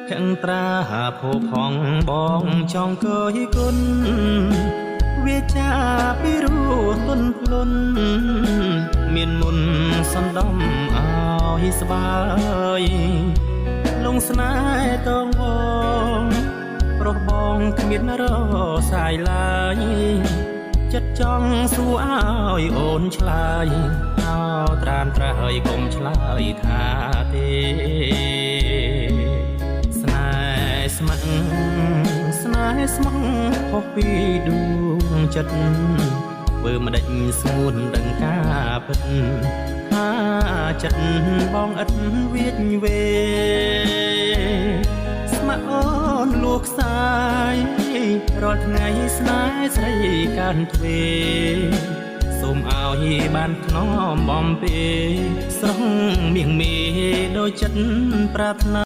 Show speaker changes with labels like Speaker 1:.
Speaker 1: ភក្ត្រាភោផងបងចង់កើយគុណវាចាពីរស់ទុនភ្លុនមានមុនសន្ដំឲ្យស្បើយលងស្នេហ៍តងបងប្រុសបងគ្មានរសាយឡើយចិត្តចង់សួរឲ្យអូនឆ្លើយអោត្រានត្រើយកុំឆ្លើយថាទេស្នេហ៍ស្ម័គ្រស្នេហ៍ស្មងហូបពីដួងចិត្តធ្វើមិនដេចស្ងួនដឹងការពិតថាចិត្តបងឥតវាចវេស្ម័គ្រអូនលួខ្សាយរាល់ថ្ងៃស្នេហ៍ស្រីកាន់ទ្វេសូមឲ្យបានថ្នមបំពេស្រងមៀងមេដោយចិត្តប្រាថ្នា